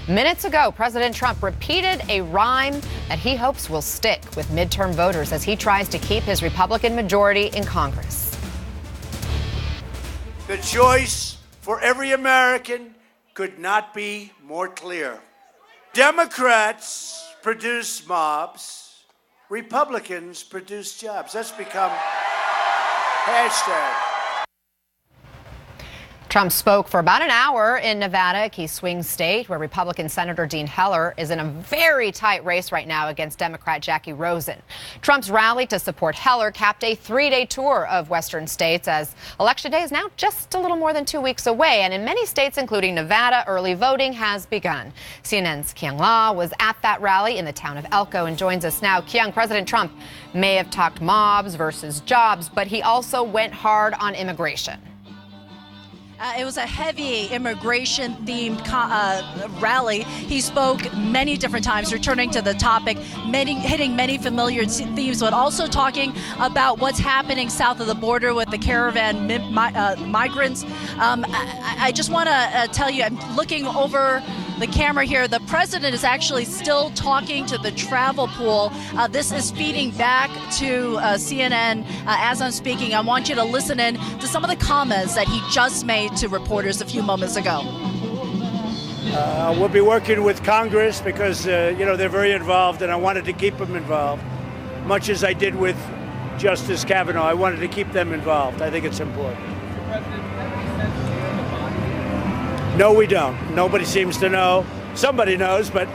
Minutes ago, President Trump repeated a rhyme that he hopes will stick with midterm voters as he tries to keep his Republican majority in Congress. The choice for every American could not be more clear. Democrats produce mobs, Republicans produce jobs. That's become hashtag. Trump spoke for about an hour in Nevada, a key swing state where Republican Senator Dean Heller is in a very tight race right now against Democrat Jackie Rosen. Trump's rally to support Heller capped a 3-day tour of western states as Election Day is now just a little more than 2 weeks away. And in many states, including Nevada, early voting has begun. CNN's Kyung La was at that rally in the town of Elko and joins us now. Kyung, President Trump may have talked mobs versus jobs, but he also went hard on immigration. It was a heavy immigration-themed rally. He spoke many different times, returning to the topic, hitting many familiar themes, but also talking about what's happening south of the border with the caravan migrants. I just want to tell you, I'm looking over the camera here. The president is actually still talking to the travel pool. This is feeding back to CNN as I'm speaking. I want you to listen in to some of the comments that he just made to reporters a few moments ago. We'll be working with Congress because, they're very involved, and I wanted to keep them involved, much as I did with Justice Kavanaugh. I wanted to keep them involved. I think it's important. No, we don't. Nobody seems to know. Somebody knows, but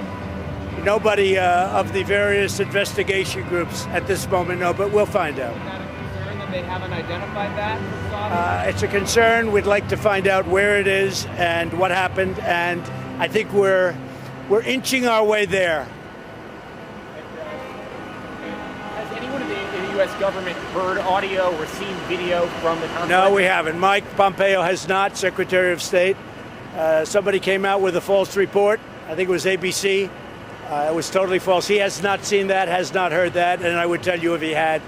nobody of the various investigation groups at this moment know, but we'll find out. They haven't identified that? It's a concern. We'd like to find out where it is and what happened, and I think we're inching our way there. Has anyone in the U.S. government heard audio or seen video from the conference? No, we haven't. Mike Pompeo has not, Secretary of State. Somebody came out with a false report. I think it was ABC. It was totally false. He has not seen that, has not heard that, and I would tell you if he had.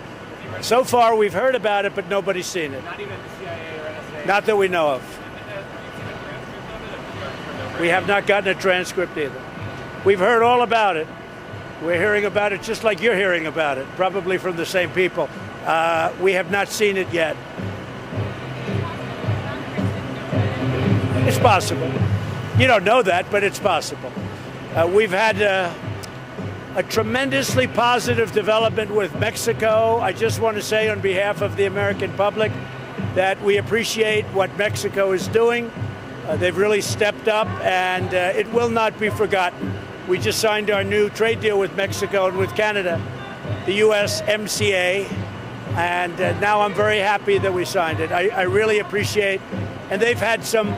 So far, we've heard about it, but nobody's seen it. Not even the CIA or NSA? Not that we know of. We have not gotten a transcript either. We've heard all about it. We're hearing about it just like you're hearing about it, probably from the same people. We have not seen it yet. It's possible. You don't know that, but it's possible. We've had a tremendously positive development with Mexico. I just want to say on behalf of the American public that we appreciate what Mexico is doing. They've really stepped up, and it will not be forgotten. We just signed our new trade deal with Mexico and with Canada, the USMCA, and now I'm very happy that we signed it. I really appreciate, and they've had some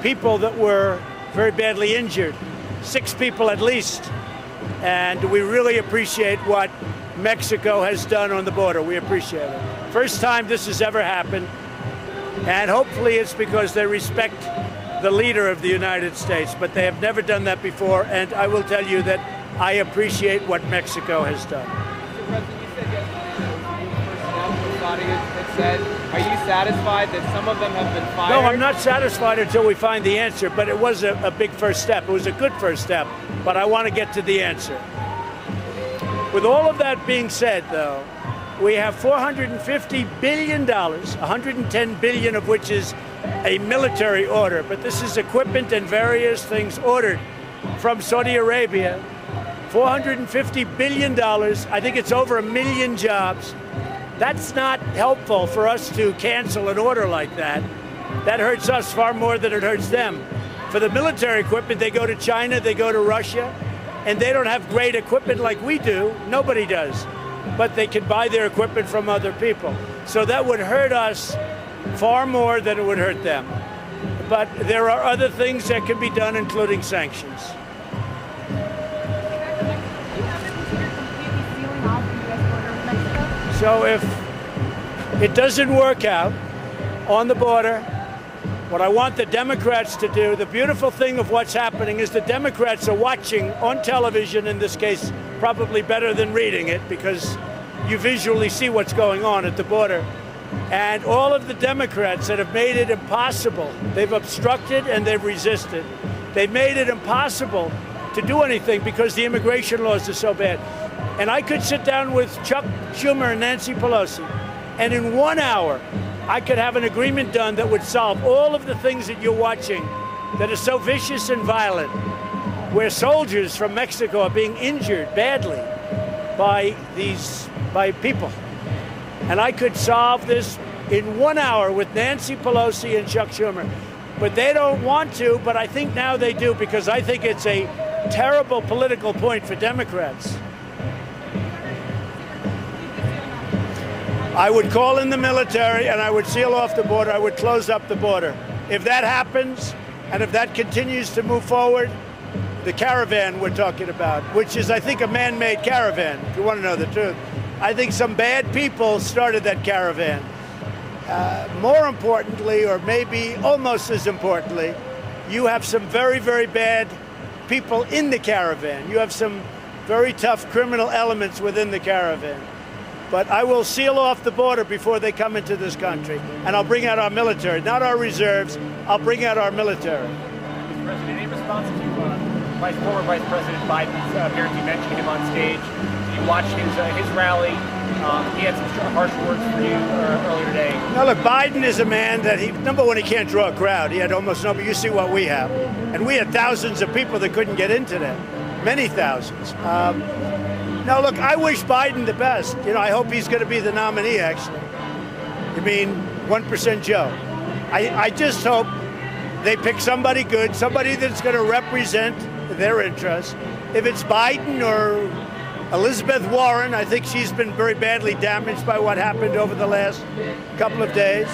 people that were very badly injured, 6 people at least. And we really appreciate what Mexico has done on the border. We appreciate it. First time this has ever happened. And hopefully it's because they respect the leader of the United States. But they have never done that before. And I will tell you that I appreciate what Mexico has done. Mr. President, you said yesterday, are you satisfied that some of them have been fired? No, I'm not satisfied until we find the answer. But it was a big first step. It was a good first step. But I want to get to the answer. With all of that being said, though, we have $450 billion, $110 billion of which is a military order. But this is equipment and various things ordered from Saudi Arabia. $450 billion. I think it's over 1 million jobs. That's not helpful for us to cancel an order like that. That hurts us far more than it hurts them. For the military equipment, they go to China, they go to Russia, and they don't have great equipment like we do. Nobody does. But they can buy their equipment from other people. So that would hurt us far more than it would hurt them. But there are other things that can be done, including sanctions. So if it doesn't work out on the border, what I want the Democrats to do, the beautiful thing of what's happening is the Democrats are watching on television, in this case, probably better than reading it because you visually see what's going on at the border. And all of the Democrats that have made it impossible, they've obstructed and they've resisted They've made it impossible to do anything because the immigration laws are so bad. And I could sit down with Chuck Schumer and Nancy Pelosi, and in 1 hour, I could have an agreement done that would solve all of the things that you're watching that are so vicious and violent, where soldiers from Mexico are being injured badly by people. And I could solve this in 1 hour with Nancy Pelosi and Chuck Schumer. But they don't want to, but I think now they do, because I think it's a terrible political point for Democrats. I would call in the military and I would seal off the border. I would close up the border. If that happens, and if that continues to move forward, the caravan we're talking about, which is, I think, a man-made caravan, if you want to know the truth. I think some bad people started that caravan. More importantly, or maybe almost as importantly, you have some very, very bad people in the caravan. You have some very tough criminal elements within the caravan. But I will seal off the border before they come into this country, and I'll bring out our military, not our reserves. I'll bring out our military. Mr. President, in response to former Vice President Biden's apparently mentioning him on stage, you watched his rally. He had some harsh words for you earlier today. Now, look, Biden is a man that number one, he can't draw a crowd. He had almost nobody. You see what we have. And we had thousands of people that couldn't get into that. Many thousands. Now, look, I wish Biden the best. You know, I hope he's going to be the nominee, actually. You mean 1% Joe. I just hope they pick somebody good, somebody that's going to represent their interests. If it's Biden or Elizabeth Warren, I think she's been very badly damaged by what happened over the last couple of days.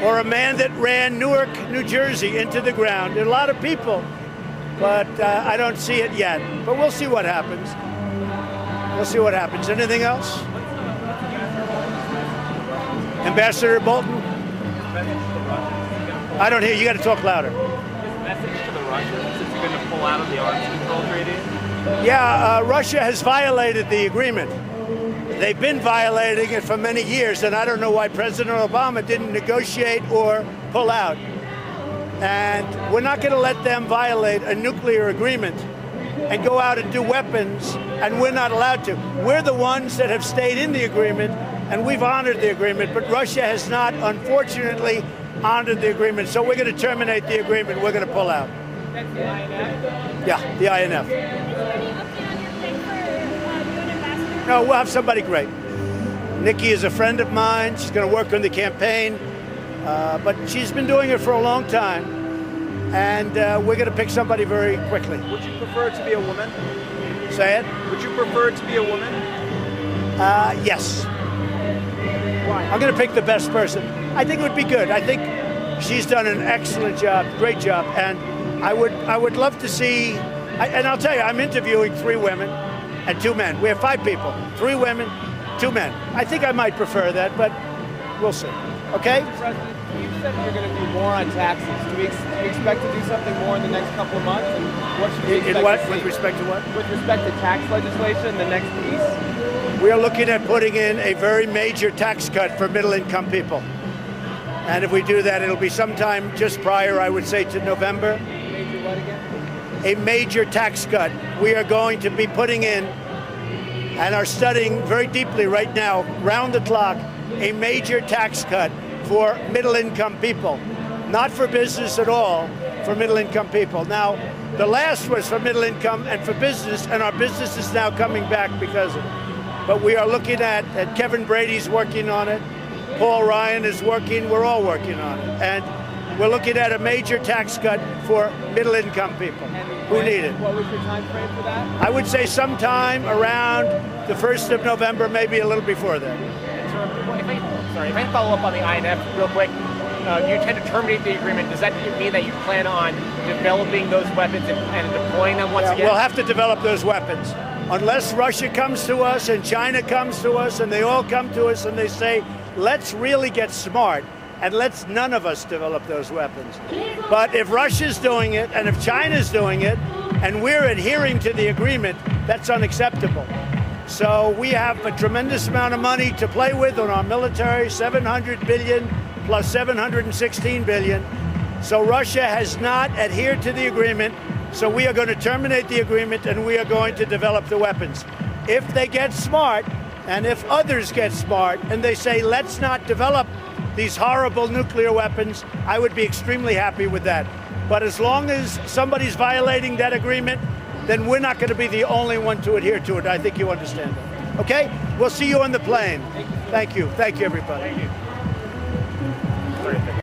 Or a man that ran Newark, New Jersey into the ground. There are a lot of people, but I don't see it yet. But we'll see what happens. We'll see what happens. Anything else? Ambassador Bolton? I don't hear you. You got to talk louder. Message to the Russians, is he going to pull out of the arms control treaty? Yeah, Russia has violated the agreement. They've been violating it for many years, and I don't know why President Obama didn't negotiate or pull out. And we're not going to let them violate a nuclear agreement and go out and do weapons, and we're not allowed to. We're the ones that have stayed in the agreement, and we've honored the agreement, but Russia has not, unfortunately, honored the agreement. So we're going to terminate the agreement. We're going to pull out. That's the INF? Yeah, the INF. Is there any update on your pick for UN ambassador? No, we'll have somebody great. Nikki is a friend of mine. She's going to work on the campaign, but she's been doing it for a long time, and we're going to pick somebody very quickly. Would you prefer to be a woman? Say it? Would you prefer to be a woman? Yes. Why? I'm going to pick the best person. I think it would be good. I think she's done an excellent job, great job, and I would love to see. And I'll tell you, I'm interviewing 3 women and 2 men. We have 5 people, 3 women, 2 men. I think I might prefer that, but we'll see. Okay? Mr. President, you said you're going to do more on taxes. Do we expect to do something more in the next couple of months? And what should we expect to see? With respect to what? With respect to tax legislation, the next piece? We are looking at putting in a very major tax cut for middle-income people. And if we do that, it'll be sometime just prior, I would say, to November. Major what again? A major tax cut. We are going to be putting in, and are studying very deeply right now, round the clock, a major tax cut for middle-income people. Not for business at all, for middle-income people. Now, the last was for middle-income and for business, and our business is now coming back because of it. But we are looking at Kevin Brady's working on it. Paul Ryan is working. We're all working on it. And we're looking at a major tax cut for middle-income people who need it. What was your time frame for that? I would say sometime around the 1st of November, maybe a little before that. If I follow up on the INF real quick, you intend to terminate the agreement. Does that mean that you plan on developing those weapons and deploying them once again? We'll have to develop those weapons. Unless Russia comes to us and China comes to us and they all come to us and they say, let's really get smart and let's none of us develop those weapons. But if Russia's doing it and if China's doing it and we're adhering to the agreement, that's unacceptable. So we have a tremendous amount of money to play with on our military, $700 billion plus $716 billion. So Russia has not adhered to the agreement. So we are going to terminate the agreement and we are going to develop the weapons. If they get smart and if others get smart and they say, let's not develop these horrible nuclear weapons, I would be extremely happy with that. But as long as somebody's violating that agreement, then we're not going to be the only one to adhere to it. I think you understand that. Okay? We'll see you on the plane. Thank you. Thank you, everybody. Thank you.